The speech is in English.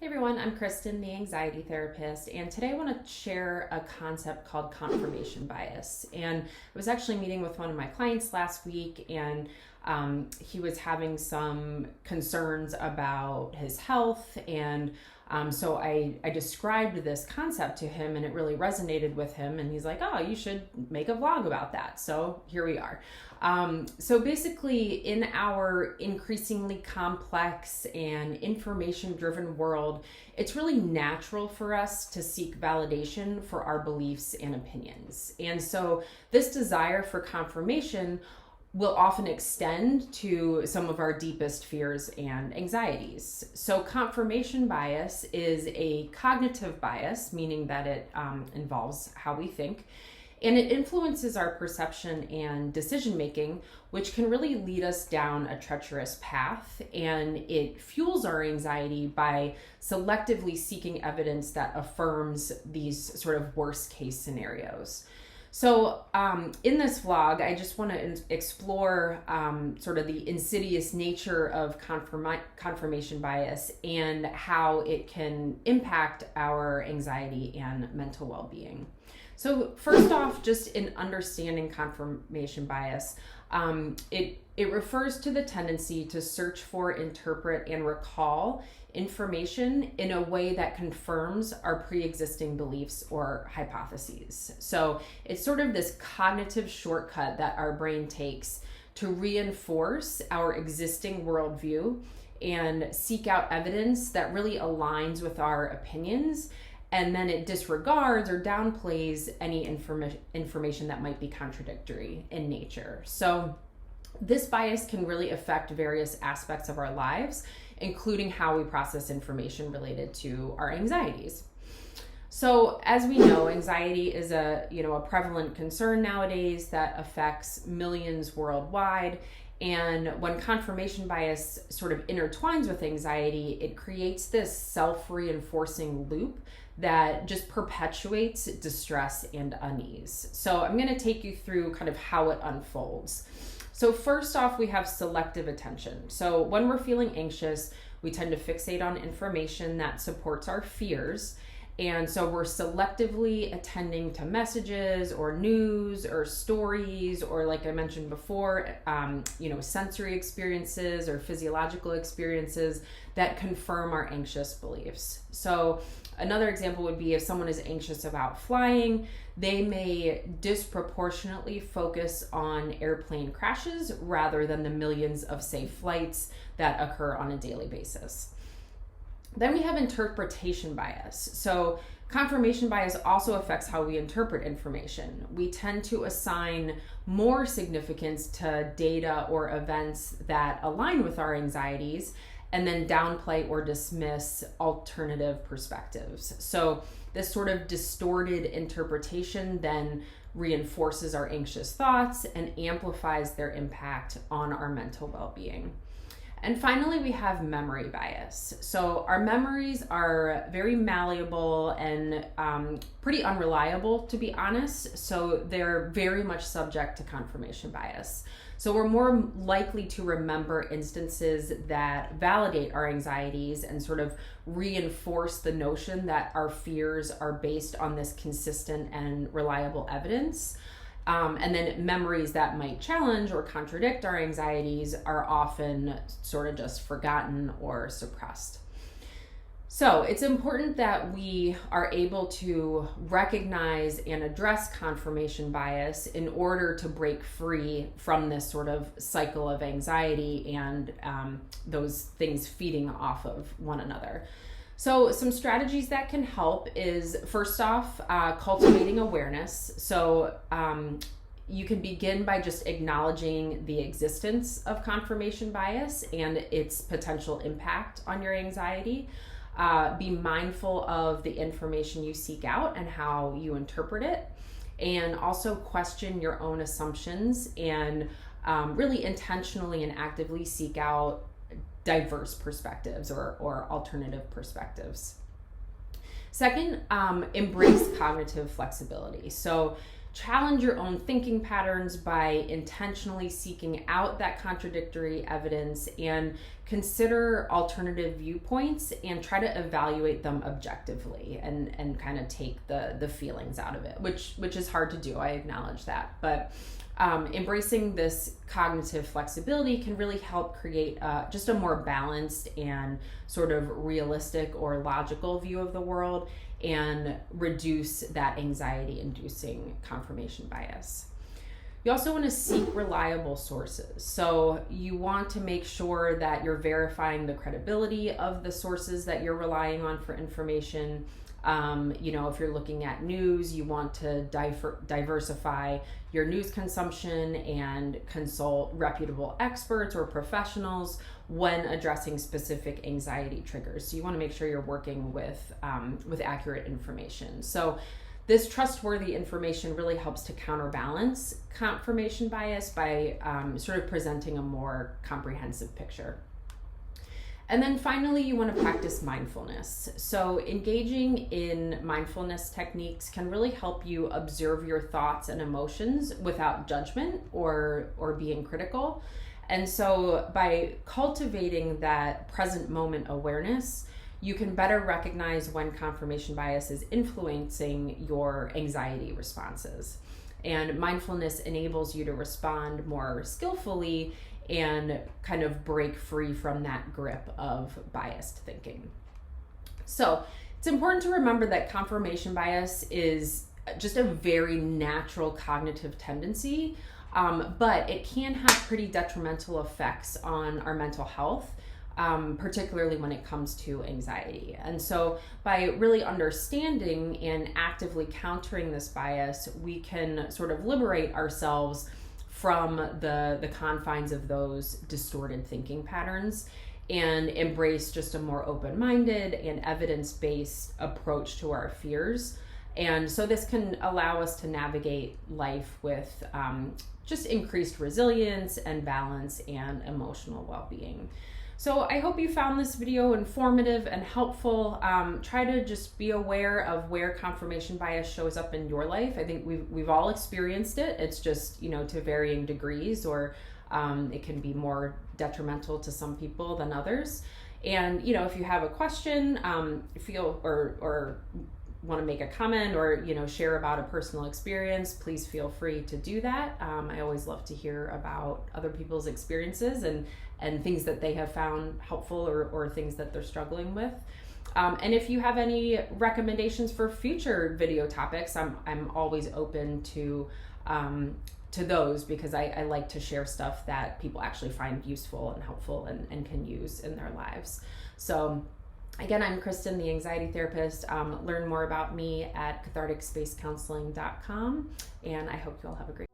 Hey everyone, I'm Kristen, the anxiety therapist, and today I want to share a concept called confirmation bias. And I was actually meeting with one of my clients last week, and he was having some concerns about his health, and so I described this concept to him, and it really resonated with him. And he's like, "Oh, you should make a vlog about that." So here we are. So basically, in our increasingly complex and information-driven world, it's really natural for us to seek validation for our beliefs and opinions. And so this desire for confirmation will often extend to some of our deepest fears and anxieties. So confirmation bias is a cognitive bias, meaning that it involves how we think, and it influences our perception and decision making, which can really lead us down a treacherous path. And it fuels our anxiety by selectively seeking evidence that affirms these sort of worst case scenarios. So in this vlog, I just want to explore sort of the insidious nature of confirmation bias and how it can impact our anxiety and mental well-being. So first off, just in understanding confirmation bias, it refers to the tendency to search for, interpret, and recall information in a way that confirms our pre-existing beliefs or hypotheses. So it's sort of this cognitive shortcut that our brain takes to reinforce our existing worldview and seek out evidence that really aligns with our opinions, and then it disregards or downplays any information that might be contradictory in nature. So this bias can really affect various aspects of our lives, including how we process information related to our anxieties. So as we know, anxiety is a prevalent concern nowadays that affects millions worldwide. And when confirmation bias sort of intertwines with anxiety, it creates this self-reinforcing loop that just perpetuates distress and unease. So I'm going to take you through kind of how it unfolds. So first off, we have selective attention. So when we're feeling anxious, we tend to fixate on information that supports our fears. And so we're selectively attending to messages or news or stories, or like I mentioned before, sensory experiences or physiological experiences that confirm our anxious beliefs. So another example would be if someone is anxious about flying, they may disproportionately focus on airplane crashes rather than the millions of safe flights that occur on a daily basis. Then we have interpretation bias. So confirmation bias also affects how we interpret information. We tend to assign more significance to data or events that align with our anxieties, and then downplay or dismiss alternative perspectives. So this sort of distorted interpretation then reinforces our anxious thoughts and amplifies their impact on our mental well-being. And finally, we have memory bias. So our memories are very malleable and pretty unreliable, to be honest. So they're very much subject to confirmation bias. So we're more likely to remember instances that validate our anxieties and sort of reinforce the notion that our fears are based on this consistent and reliable evidence. And then memories that might challenge or contradict our anxieties are often sort of just forgotten or suppressed. So it's important that we are able to recognize and address confirmation bias in order to break free from this sort of cycle of anxiety and those things feeding off of one another. So some strategies that can help is, first off, cultivating awareness. So you can begin by just acknowledging the existence of confirmation bias and its potential impact on your anxiety. Be mindful of the information you seek out and how you interpret it, and also question your own assumptions and really intentionally and actively seek out diverse perspectives or alternative perspectives. Second, embrace cognitive flexibility. So challenge your own thinking patterns by intentionally seeking out that contradictory evidence, and consider alternative viewpoints and try to evaluate them objectively, and kind of take the feelings out of it, which is hard to do. I acknowledge that. But embracing this cognitive flexibility can really help create just a more balanced and sort of realistic or logical view of the world, and reduce that anxiety-inducing confirmation bias. You also want to seek reliable sources. So you want to make sure that you're verifying the credibility of the sources that you're relying on for information. If you're looking at news, you want to diversify your news consumption and consult reputable experts or professionals when addressing specific anxiety triggers. So you want to make sure you're working with accurate information. So this trustworthy information really helps to counterbalance confirmation bias by sort of presenting a more comprehensive picture. And then finally, you want to practice mindfulness. So engaging in mindfulness techniques can really help you observe your thoughts and emotions without judgment or being critical. And so by cultivating that present moment awareness, you can better recognize when confirmation bias is influencing your anxiety responses. And mindfulness enables you to respond more skillfully and kind of break free from that grip of biased thinking. So it's important to remember that confirmation bias is just a very natural cognitive tendency, but it can have pretty detrimental effects on our mental health, particularly when it comes to anxiety. And so by really understanding and actively countering this bias, we can sort of liberate ourselves from the confines of those distorted thinking patterns and embrace just a more open-minded and evidence-based approach to our fears. And so this can allow us to navigate life with just increased resilience and balance and emotional well-being. So I hope you found this video informative and helpful. Try to just be aware of where confirmation bias shows up in your life. I think we've all experienced it. It's just, to varying degrees, or it can be more detrimental to some people than others. And, if you have a question, or want to make a comment, or share about a personal experience, please feel free to do that. I always love to hear about other people's experiences and things that they have found helpful, or things that they're struggling with. And if you have any recommendations for future video topics, I'm always open to those, because I like to share stuff that people actually find useful and helpful and can use in their lives. So again, I'm Kristen, the anxiety therapist. Learn more about me at catharticspacecounseling.com, and I hope you all have a great